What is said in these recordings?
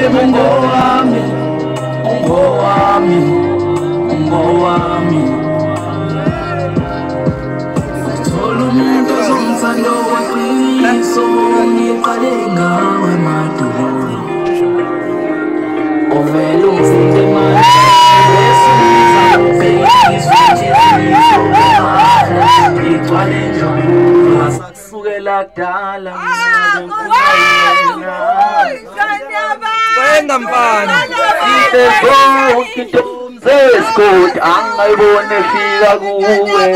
baby, Ngoami. Solo umuntu ozongithanda oweqiniso, ngiqale ngawe madolo. Ovela ungizinde manje, esiza ubhekiswa nje igcwale njalo, sakusukela kudala Wena mfana into umzeskoti angayibone fika kuwe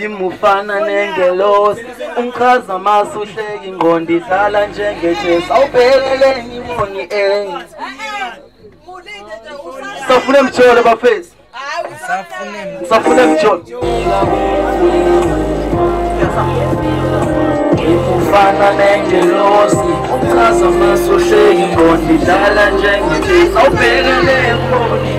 imufana nengelosi umchaza masu uhleki ingqondo idlala njengejesi awubhekele ngiboni safune mjolo bafethu safune mjolo imufana nengelosi umchaza masu uhleki ingqondo idlala njengejesi awubhekele ngiboni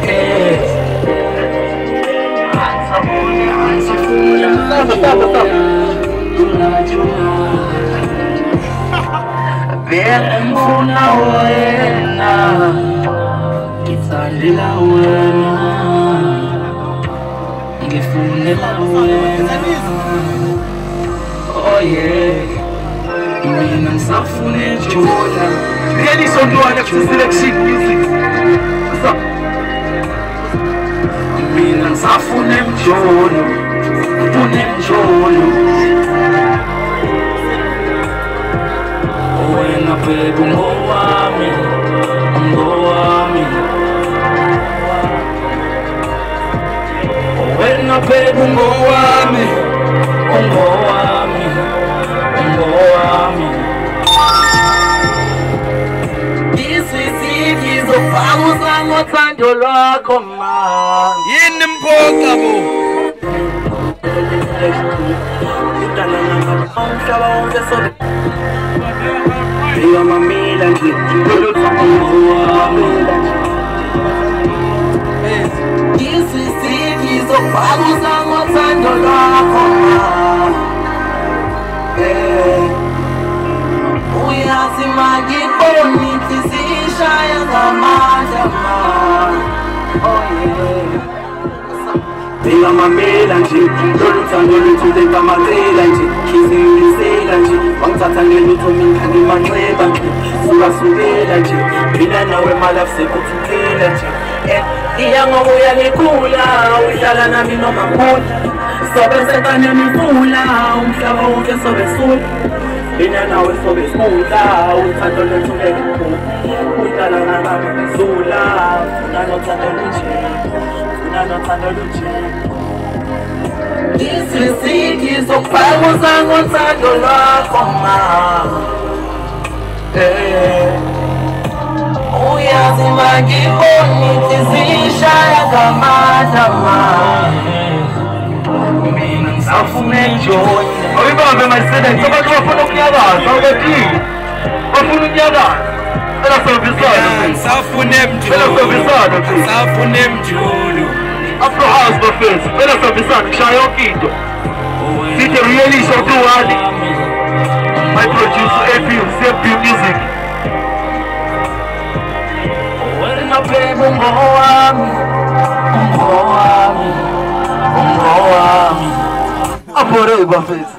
Bemfuna wena, ngithandela wena, ngifunela wena. Oh yeah, mina ngisafuna ejula. Really sondwana ku selection music. Mina ngisafuna emjolo. Wena baby ngoami wena baby ngoami isisithi zofaka ngothando lwakho ma yini mphoka bo Diga mamila nje isisithi zofaka ngothando lwakho uyazi magiboni tisishaya ngamandla oh yeah Diga mamela nje loluthando lwethu lengamacela nje khizilisela nje wangithatha ngelutho mina ngimanxeba nje sukasukela nje mina nawe malafu sekuthuthela nje iya ngokuya ngikhula uhlala nami noma khona sobe sentane mifula umhlaba wonke sobe sula mina nawe sobe sula uthando lwethu lengamacela uhlala nami sula nanothando lunje isisithi zokuphakuza ngothando lwakho ma uyazi magiboni tisishaya ngamandla ma mina ngisafuna enjoy awuyibambe mayisebenzi abantu bafuna ukunyakaza awubephile bafuna ukunyakaza Safune mjulu Afro House bafethu, phela sabisana kushaya yonke into. Sithi really show to wali. My producer AP CP Music. Wena baby ngoami. Afro bafethu.